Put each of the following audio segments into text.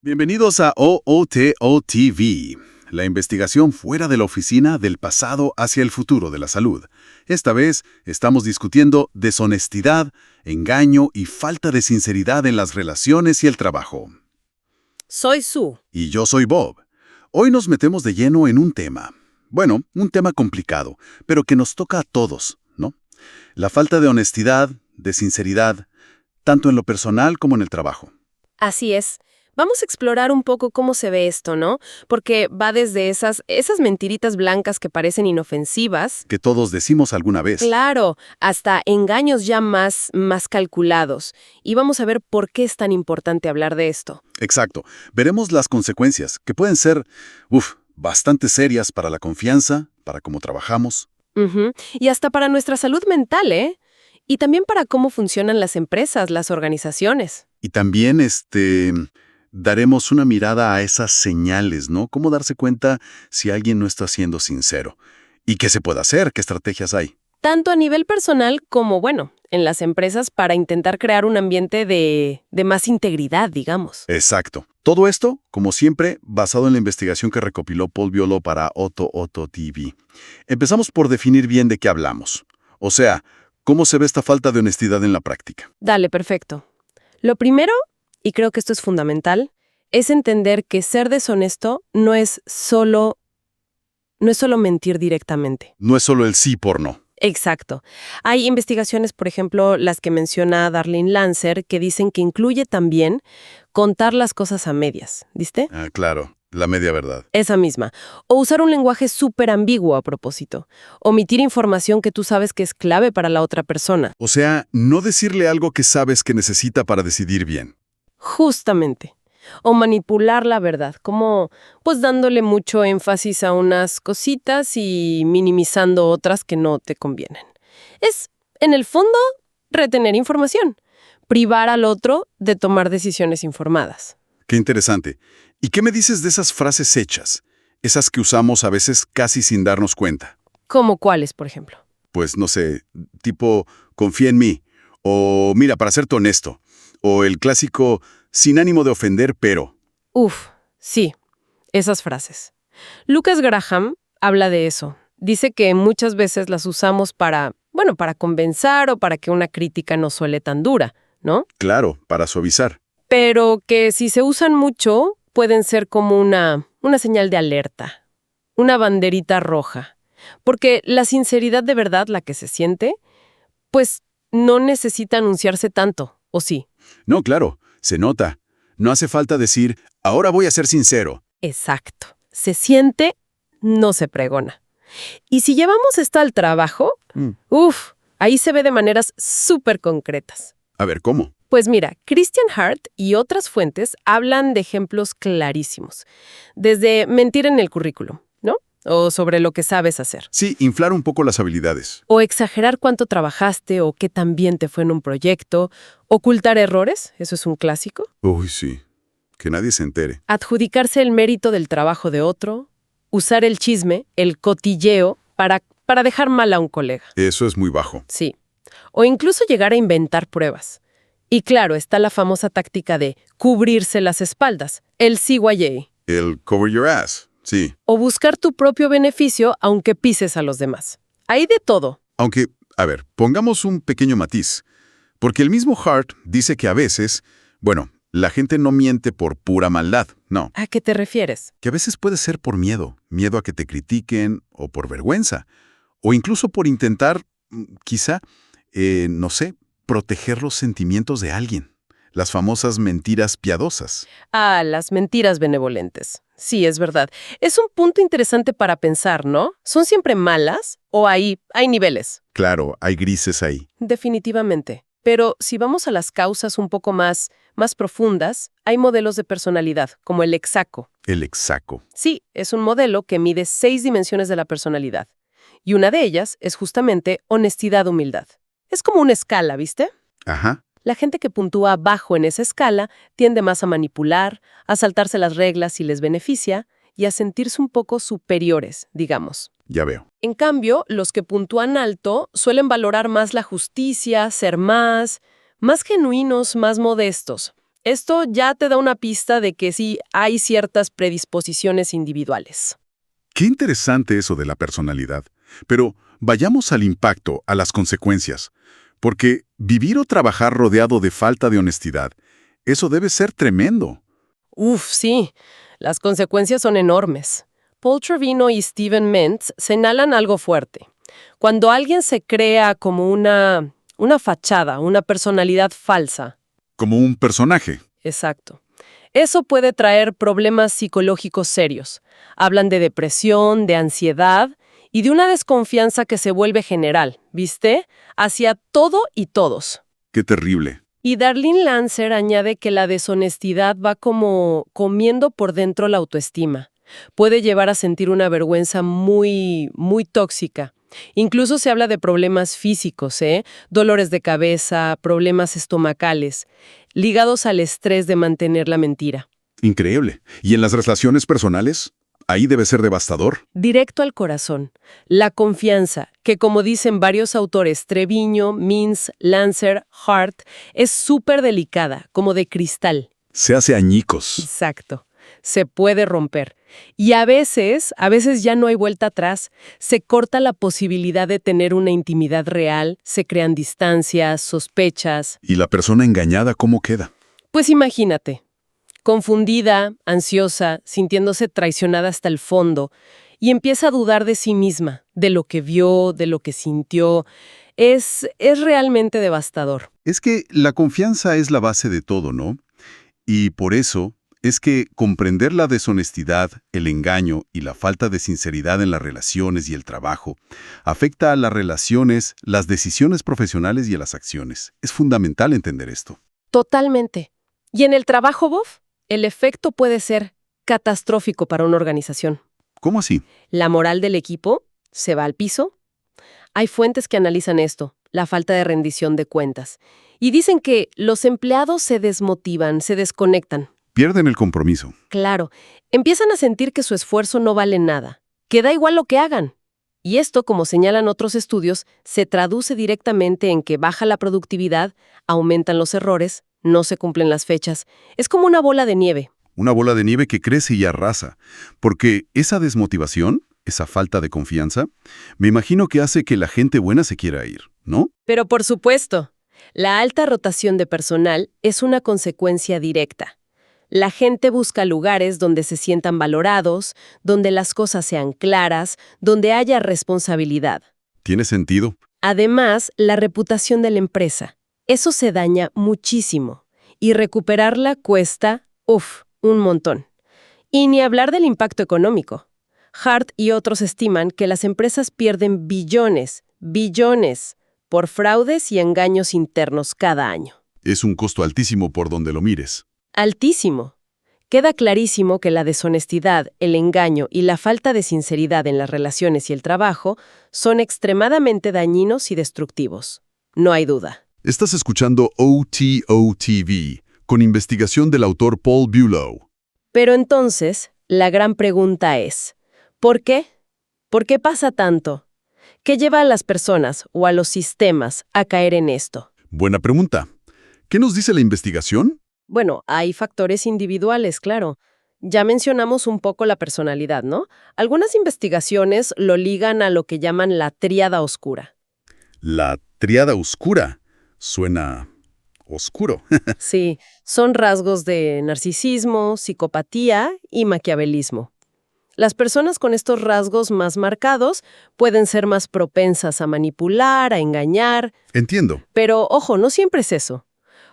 Bienvenidos a OOTO-TV, la investigación fuera de la oficina del pasado hacia el futuro de la salud. Esta vez estamos discutiendo deshonestidad, engaño y falta de sinceridad en las relaciones y el trabajo. Soy Sue. Y yo soy Bob. Hoy nos metemos de lleno en un tema. Bueno, un tema complicado, pero que nos toca a todos, ¿no? La falta de honestidad, de sinceridad, tanto en lo personal como en el trabajo. Así es. Vamos a explorar un poco cómo se ve esto, ¿no? Porque va desde esas mentiritas blancas que parecen inofensivas, Que todos decimos alguna vez. claro, hasta engaños ya más calculados. Y vamos a ver por qué es tan importante hablar de esto. Exacto. Veremos las consecuencias, que pueden ser, bastante serias para la confianza, para cómo trabajamos. Ujú. Y hasta para nuestra salud mental, ¿eh? Y también para cómo funcionan las empresas, las organizaciones. Y también, daremos una mirada a esas señales, ¿no? Cómo darse cuenta si alguien no está siendo sincero. ¿Y qué se puede hacer? ¿Qué estrategias hay? Tanto a nivel personal como, bueno, en las empresas para intentar crear un ambiente de más integridad, digamos. Exacto. Todo esto, como siempre, basado en la investigación que recopiló Paul Violo para Otto TV. Empezamos por definir bien de qué hablamos. O sea, ¿cómo se ve esta falta de honestidad en la práctica? Dale, perfecto. Lo primero, y creo que esto es fundamental, es entender que ser deshonesto no es solo mentir directamente. No es solo el sí por no. Exacto. Hay investigaciones, por ejemplo, las que menciona Darlene Lancer, que dicen que incluye también contar las cosas a medias, ¿viste? Ah, claro, la media verdad. Esa misma. O usar un lenguaje súper ambiguo a propósito. Omitir información que tú sabes que es clave para la otra persona. O sea, no decirle algo que sabes que necesita para decidir bien. Justamente. O manipular la verdad, como pues dándole mucho énfasis a unas cositas y minimizando otras que no te convienen. Es, en el fondo, retener información, privar al otro de tomar decisiones informadas. Qué interesante. ¿Y qué me dices de esas frases hechas? Esas que usamos a veces casi sin darnos cuenta. ¿Como cuáles, por ejemplo? Pues no sé, tipo, confía en mí. O mira, para serte honesto. O el clásico, sin ánimo de ofender, pero. Uf, sí, esas frases. Lucas Graham habla de eso. Dice que muchas veces las usamos para convencer o para que una crítica no suele tan dura, ¿no? Claro, para suavizar. Pero que si se usan mucho, pueden ser como una señal de alerta, una banderita roja. Porque la sinceridad de verdad, la que se siente, pues no necesita anunciarse tanto, ¿o sí? No, claro, se nota. No hace falta decir, ahora voy a ser sincero. Exacto. Se siente, no se pregona. Y si llevamos esto al trabajo, ahí se ve de maneras súper concretas. A ver, ¿cómo? Pues mira, Christian Hart y otras fuentes hablan de ejemplos clarísimos. Desde mentir en el currículum, ¿no? O sobre lo que sabes hacer. Sí, inflar un poco las habilidades. O exagerar cuánto trabajaste o qué tan bien te fue en un proyecto. Ocultar errores, eso es un clásico. Uy, sí. Que nadie se entere. Adjudicarse el mérito del trabajo de otro. Usar el chisme, el cotilleo, para dejar mal a un colega. Eso es muy bajo. Sí. O incluso llegar a inventar pruebas. Y claro, está la famosa táctica de cubrirse las espaldas, el CYA. El cover your ass, sí. O buscar tu propio beneficio aunque pises a los demás. Hay de todo. Aunque, a ver, pongamos un pequeño matiz. Porque el mismo Hart dice que a veces, la gente no miente por pura maldad, no. ¿A qué te refieres? Que a veces puede ser por miedo, miedo a que te critiquen o por vergüenza. O incluso por intentar, quizá, no sé, proteger los sentimientos de alguien. Las famosas mentiras piadosas. Ah, las mentiras benevolentes. Sí, es verdad. Es un punto interesante para pensar, ¿no? ¿Son siempre malas o hay niveles? Claro, hay grises ahí. Definitivamente. Pero si vamos a las causas un poco más profundas, hay modelos de personalidad, como el Exaco. El exaco. Sí, es un modelo que mide 6 dimensiones de la personalidad. Y una de ellas es justamente honestidad-humildad. Es como una escala, ¿viste? Ajá, La gente que puntúa bajo en esa escala tiende más a manipular, a saltarse las reglas si les beneficia y a sentirse un poco superiores, digamos. ya veo. En cambio, los que puntúan alto suelen valorar más la justicia, ser más genuinos, más modestos. Esto ya te da una pista de que sí hay ciertas predisposiciones individuales. Qué interesante eso de la personalidad. Pero vayamos al impacto, a las consecuencias. Porque vivir o trabajar rodeado de falta de honestidad, eso debe ser tremendo. Uf, sí, las consecuencias son enormes. Paul Trevino y Steven Mentz señalan algo fuerte. Cuando alguien se crea como una fachada, una personalidad falsa. Como un personaje. Exacto. Eso puede traer problemas psicológicos serios. Hablan de depresión, de ansiedad y de una desconfianza que se vuelve general, ¿viste? Hacia todo y todos. Qué terrible. Y Darlene Lancer añade que la deshonestidad va como comiendo por dentro la autoestima. Puede llevar a sentir una vergüenza muy, muy tóxica. Incluso se habla de problemas físicos, dolores de cabeza, problemas estomacales, ligados al estrés de mantener la mentira. Increíble. ¿Y en las relaciones personales? Ahí debe ser devastador. Directo al corazón. La confianza, que como dicen varios autores, Treviño, Mintz, Lancer, Hart, es súper delicada, como de cristal. Se hace añicos. Exacto. Se puede romper. Y a veces ya no hay vuelta atrás. Se corta la posibilidad de tener una intimidad real, se crean distancias, sospechas. ¿Y la persona engañada cómo queda? Pues imagínate, confundida, ansiosa, sintiéndose traicionada hasta el fondo, y empieza a dudar de sí misma, de lo que vio, de lo que sintió. Es realmente devastador. Es que la confianza es la base de todo, ¿no? Y por eso es que comprender la deshonestidad, el engaño y la falta de sinceridad en las relaciones y el trabajo afecta a las relaciones, las decisiones profesionales y a las acciones. Es fundamental entender esto. Totalmente. Y en el trabajo, Bob, el efecto puede ser catastrófico para una organización. ¿Cómo así? La moral del equipo se va al piso. Hay fuentes que analizan esto, la falta de rendición de cuentas, y dicen que los empleados se desmotivan, se desconectan. Pierden el compromiso. Claro, empiezan a sentir que su esfuerzo no vale nada, que da igual lo que hagan. Y esto, como señalan otros estudios, se traduce directamente en que baja la productividad, aumentan los errores, no se cumplen las fechas. Es como una bola de nieve. Una bola de nieve que crece y arrasa. Porque esa desmotivación, esa falta de confianza, me imagino que hace que la gente buena se quiera ir, ¿no? Pero por supuesto, la alta rotación de personal es una consecuencia directa. La gente busca lugares donde se sientan valorados, donde las cosas sean claras, donde haya responsabilidad. Tiene sentido. Además, la reputación de la empresa. Eso se daña muchísimo. Y recuperarla cuesta, un montón. Y ni hablar del impacto económico. Hart y otros estiman que las empresas pierden billones, por fraudes y engaños internos cada año. Es un costo altísimo por donde lo mires. Altísimo. Queda clarísimo que la deshonestidad, el engaño y la falta de sinceridad en las relaciones y el trabajo son extremadamente dañinos y destructivos. No hay duda. Estás escuchando OTOTV, con investigación del autor Paul Bulow. Pero entonces, la gran pregunta es, ¿por qué? ¿Por qué pasa tanto? ¿Qué lleva a las personas o a los sistemas a caer en esto? Buena pregunta. ¿Qué nos dice la investigación? Bueno, hay factores individuales, claro. Ya mencionamos un poco la personalidad, ¿no? Algunas investigaciones lo ligan a lo que llaman la tríada oscura. La tríada oscura. Suena oscuro. Sí, son rasgos de narcisismo, psicopatía y maquiavelismo. Las personas con estos rasgos más marcados pueden ser más propensas a manipular, a engañar. Entiendo. Pero, ojo, no siempre es eso.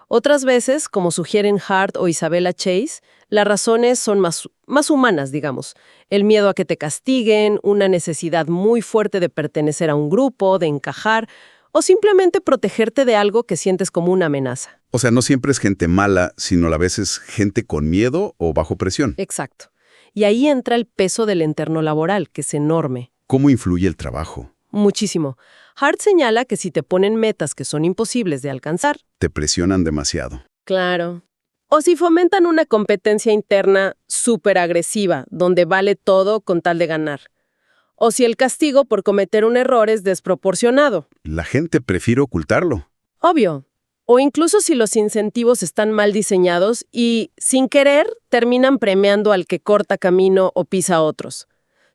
Otras veces, como sugieren Hart o Isabella Chase, las razones son más humanas, digamos. El miedo a que te castiguen, una necesidad muy fuerte de pertenecer a un grupo, de encajar, o simplemente protegerte de algo que sientes como una amenaza. O sea, no siempre es gente mala, sino a veces gente con miedo o bajo presión. Exacto. Y ahí entra el peso del entorno laboral, que es enorme. ¿Cómo influye el trabajo? Muchísimo. Hart señala que si te ponen metas que son imposibles de alcanzar, Te presionan demasiado. claro. O si fomentan una competencia interna súper agresiva, donde vale todo con tal de ganar. O si el castigo por cometer un error es desproporcionado. La gente prefiere ocultarlo. Obvio. O incluso si los incentivos están mal diseñados y, sin querer, terminan premiando al que corta camino o pisa a otros.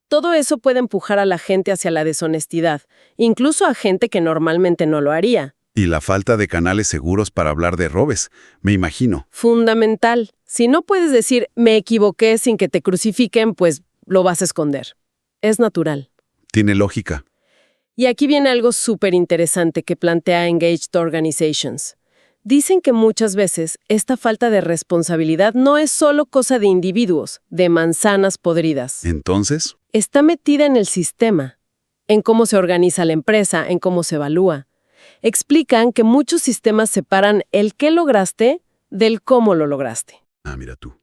Todo eso puede empujar a la gente hacia la deshonestidad, incluso a gente que normalmente no lo haría. Y la falta de canales seguros para hablar de robes, me imagino. Fundamental. Si no puedes decir me equivoqué sin que te crucifiquen, pues lo vas a esconder. Es natural. Tiene lógica. Y aquí viene algo súper interesante que plantea Engaged Organizations. Dicen que muchas veces esta falta de responsabilidad no es solo cosa de individuos, de manzanas podridas. Entonces, Está metida en el sistema, en cómo se organiza la empresa, en cómo se evalúa. Explican que muchos sistemas separan el qué lograste del cómo lo lograste. mira tú.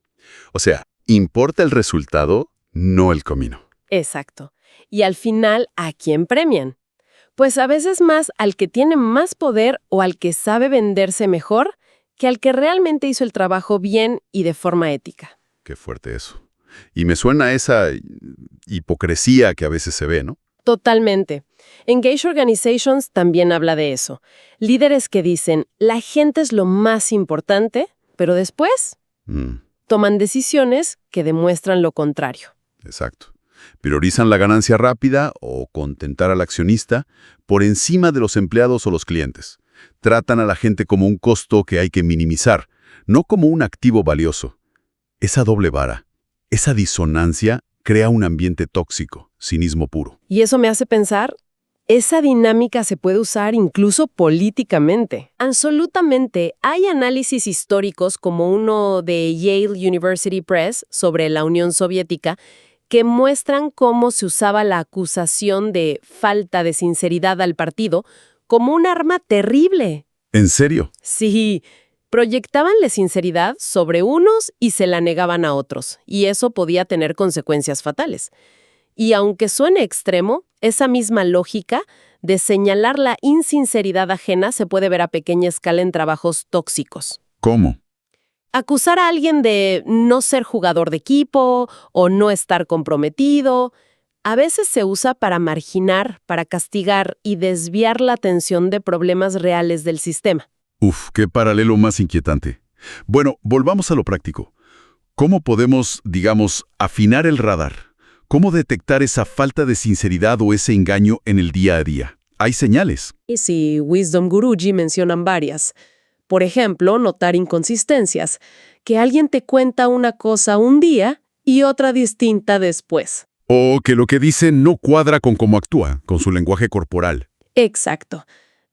O sea, importa el resultado, no el camino. Exacto. Y al final, ¿a quién premian? Pues a veces más al que tiene más poder o al que sabe venderse mejor que al que realmente hizo el trabajo bien y de forma ética. Qué fuerte eso. Y me suena esa hipocresía que a veces se ve, ¿no? Totalmente. Engage Organizations también habla de eso. Líderes que dicen, la gente es lo más importante, pero después toman decisiones que demuestran lo contrario. Exacto. Priorizan la ganancia rápida o contentar al accionista por encima de los empleados o los clientes. Tratan a la gente como un costo que hay que minimizar, no como un activo valioso. Esa doble vara, esa disonancia crea un ambiente tóxico, cinismo puro. Y eso me hace pensar, esa dinámica se puede usar incluso políticamente. Absolutamente. Hay análisis históricos como uno de Yale University Press sobre la Unión Soviética que muestran cómo se usaba la acusación de falta de sinceridad al partido como un arma terrible. ¿En serio? Sí, proyectaban la sinceridad sobre unos y se la negaban a otros, y eso podía tener consecuencias fatales. Y aunque suene extremo, esa misma lógica de señalar la insinceridad ajena se puede ver a pequeña escala en trabajos tóxicos. ¿Cómo? Acusar a alguien de no ser jugador de equipo o no estar comprometido, a veces se usa para marginar, para castigar y desviar la atención de problemas reales del sistema. Uf, qué paralelo más inquietante. Bueno, volvamos a lo práctico. ¿Cómo podemos, digamos, afinar el radar? ¿Cómo detectar esa falta de sinceridad o ese engaño en el día a día? Hay señales. Y sí, Wisdom Guruji mencionan varias. Por ejemplo, notar inconsistencias, que alguien te cuenta una cosa un día y otra distinta después. O que lo que dice no cuadra con cómo actúa, con su lenguaje corporal. Exacto.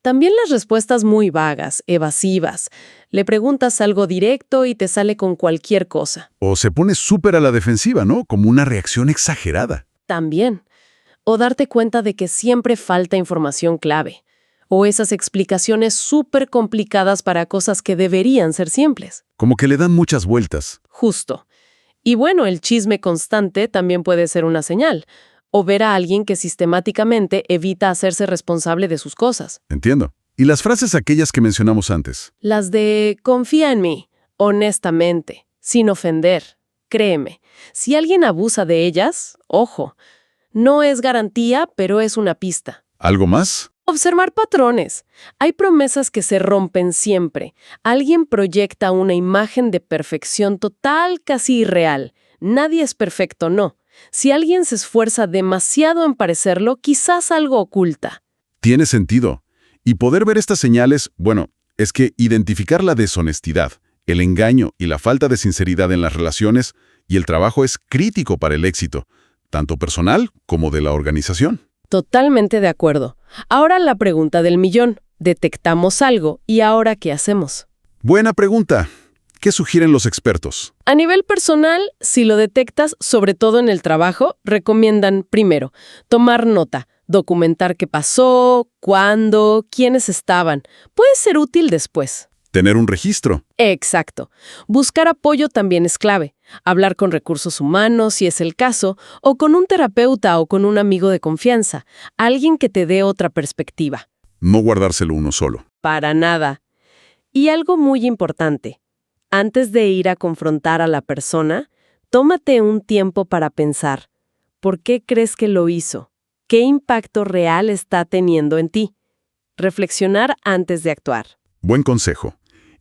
También las respuestas muy vagas, evasivas. Le preguntas algo directo y te sale con cualquier cosa. O se pone súper a la defensiva, ¿no? Como una reacción exagerada. También. O darte cuenta de que siempre falta información clave. O esas explicaciones súper complicadas para cosas que deberían ser simples. Como que le dan muchas vueltas. Justo. Y bueno, el chisme constante también puede ser una señal. O ver a alguien que sistemáticamente evita hacerse responsable de sus cosas. Entiendo. ¿Y las frases aquellas que mencionamos antes? Las de confía en mí, honestamente, sin ofender. Créeme, si alguien abusa de ellas, ojo, no es garantía, pero es una pista. ¿Algo más? Observar patrones. Hay promesas que se rompen siempre. Alguien proyecta una imagen de perfección total, casi irreal. Nadie es perfecto, no. Si alguien se esfuerza demasiado en parecerlo, quizás algo oculta. Tiene sentido. Y poder ver estas señales, bueno, es que identificar la deshonestidad, el engaño y la falta de sinceridad en las relaciones y el trabajo es crítico para el éxito, tanto personal como de la organización. Totalmente de acuerdo. Ahora la pregunta del millón. Detectamos algo, ¿y ahora qué hacemos? Buena pregunta. ¿Qué sugieren los expertos? A nivel personal, si lo detectas, sobre todo en el trabajo, recomiendan, primero, tomar nota, documentar qué pasó, cuándo, quiénes estaban. Puede ser útil después. Tener un registro. Exacto. Buscar apoyo también es clave. Hablar con recursos humanos, si es el caso, o con un terapeuta o con un amigo de confianza, alguien que te dé otra perspectiva. No guardárselo uno solo. Para nada. Y algo muy importante. Antes de ir a confrontar a la persona, tómate un tiempo para pensar. ¿Por qué crees que lo hizo? ¿Qué impacto real está teniendo en ti? Reflexionar antes de actuar. Buen consejo.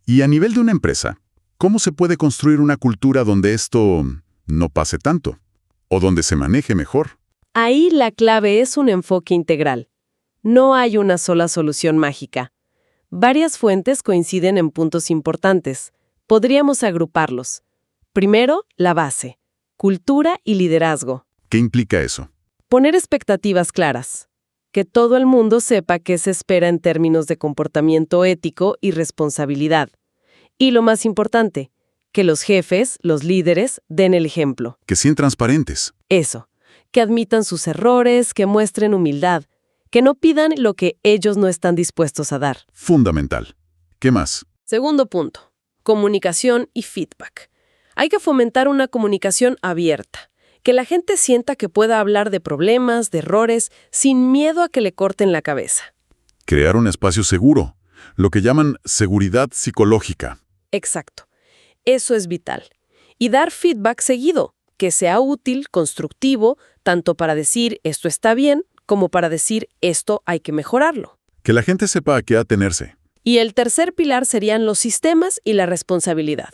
Y a nivel de una empresa, ¿cómo se puede construir una cultura donde esto no pase tanto? ¿O donde se maneje mejor? Ahí la clave es un enfoque integral. No hay una sola solución mágica. Varias fuentes coinciden en puntos importantes. Podríamos agruparlos. Primero, la base. Cultura y liderazgo. ¿Qué implica eso? Poner expectativas claras. Que todo el mundo sepa qué se espera en términos de comportamiento ético y responsabilidad. Y lo más importante, que los jefes, los líderes, den el ejemplo. Que sean transparentes. Eso. Que admitan sus errores, que muestren humildad. Que no pidan lo que ellos no están dispuestos a dar. Fundamental. ¿Qué más? Segundo punto. Comunicación y feedback. Hay que fomentar una comunicación abierta. Que la gente sienta que pueda hablar de problemas, de errores, sin miedo a que le corten la cabeza. Crear un espacio seguro, lo que llaman seguridad psicológica. Exacto. Eso es vital. Y dar feedback seguido, que sea útil, constructivo, tanto para decir esto está bien, como para decir esto hay que mejorarlo. Que la gente sepa a qué atenerse. Y el tercer pilar serían los sistemas y la responsabilidad.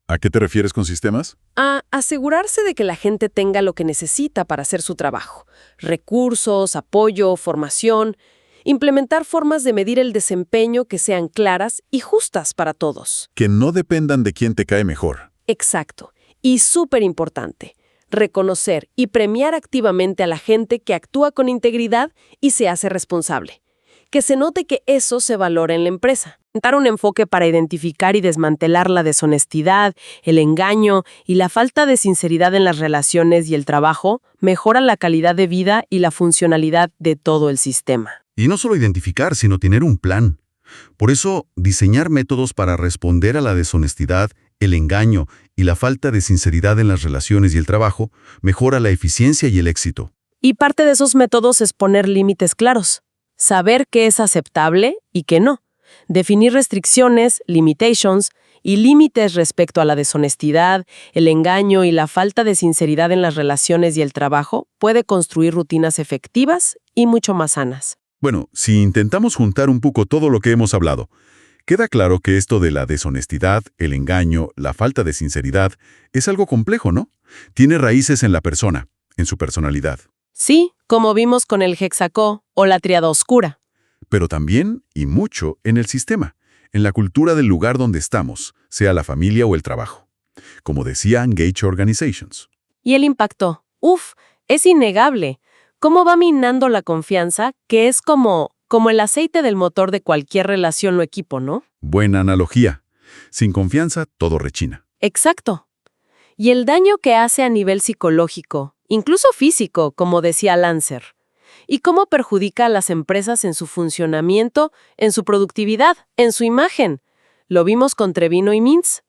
¿A qué te refieres con sistemas? A asegurarse de que la gente tenga lo que necesita para hacer su trabajo. Recursos, apoyo, formación. Implementar formas de medir el desempeño que sean claras y justas para todos. Que no dependan de quién te cae mejor. Exacto. Y súper importante, reconocer y premiar activamente a la gente que actúa con integridad y se hace responsable. Que se note que eso se valora en la empresa. Dar un enfoque para identificar y desmantelar la deshonestidad, el engaño y la falta de sinceridad en las relaciones y el trabajo mejora la calidad de vida y la funcionalidad de todo el sistema. Y no solo identificar, sino tener un plan. Por eso, diseñar métodos para responder a la deshonestidad, el engaño y la falta de sinceridad en las relaciones y el trabajo mejora la eficiencia y el éxito. Y parte de esos métodos es poner límites claros. Saber qué es aceptable y qué no. Definir restricciones, limitations y límites respecto a la deshonestidad, el engaño y la falta de sinceridad en las relaciones y el trabajo puede construir rutinas efectivas y mucho más sanas. Bueno, si intentamos juntar un poco todo lo que hemos hablado, queda claro que esto de la deshonestidad, el engaño, la falta de sinceridad, es algo complejo, ¿no? Tiene raíces en la persona, en su personalidad. Sí, como vimos con el hexacó o la tríada oscura. Pero también, y mucho, en el sistema, en la cultura del lugar donde estamos, sea la familia o el trabajo. Como decía Engage Organizations. Y el impacto, es innegable. ¿Cómo va minando la confianza? Que es como el aceite del motor de cualquier relación o equipo, ¿no? Buena analogía. Sin confianza, todo rechina. Exacto. Y el daño que hace a nivel psicológico, incluso físico, como decía Lancer. Y cómo perjudica a las empresas en su funcionamiento, en su productividad, en su imagen. Lo vimos con Trevino y Mintz.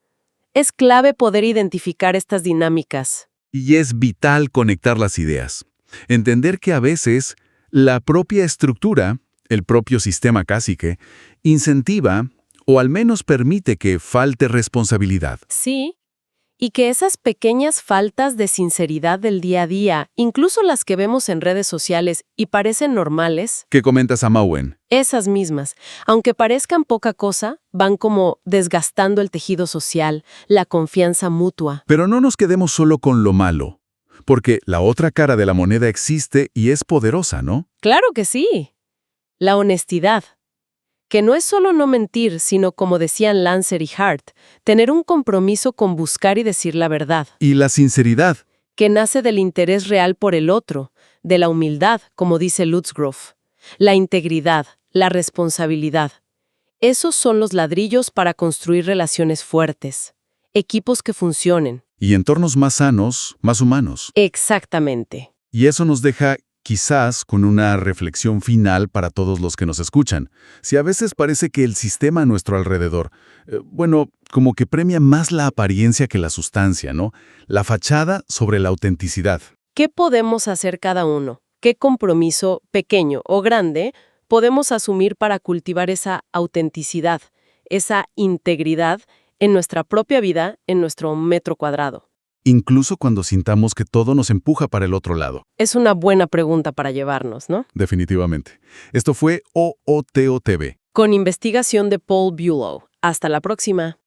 Es clave poder identificar estas dinámicas. Y es vital conectar las ideas. Entender que a veces la propia estructura, el propio sistema cacique, incentiva o al menos permite que falte responsabilidad. Sí, y que esas pequeñas faltas de sinceridad del día a día, incluso las que vemos en redes sociales y parecen normales, ¿Qué comentas a Mauen? esas mismas, aunque parezcan poca cosa, van como desgastando el tejido social, la confianza mutua. Pero no nos quedemos solo con lo malo, porque la otra cara de la moneda existe y es poderosa, ¿no? Claro que sí. La honestidad. Que no es solo no mentir, sino, como decían Lancer y Hart, tener un compromiso con buscar y decir la verdad. Y la sinceridad. Que nace del interés real por el otro, de la humildad, como dice Lutzgroff. La integridad, la responsabilidad. Esos son los ladrillos para construir relaciones fuertes, equipos que funcionen. Y entornos más sanos, más humanos. Exactamente. Y eso nos deja quizás con una reflexión final para todos los que nos escuchan. Si a veces parece que el sistema a nuestro alrededor, como que premia más la apariencia que la sustancia, ¿no? La fachada sobre la autenticidad. ¿Qué podemos hacer cada uno? ¿Qué compromiso, pequeño o grande, podemos asumir para cultivar esa autenticidad, esa integridad en nuestra propia vida, en nuestro metro cuadrado? Incluso cuando sintamos que todo nos empuja para el otro lado. Es una buena pregunta para llevarnos, ¿no? Definitivamente. Esto fue OOTOTV. con investigación de Paul Bulow. Hasta la próxima.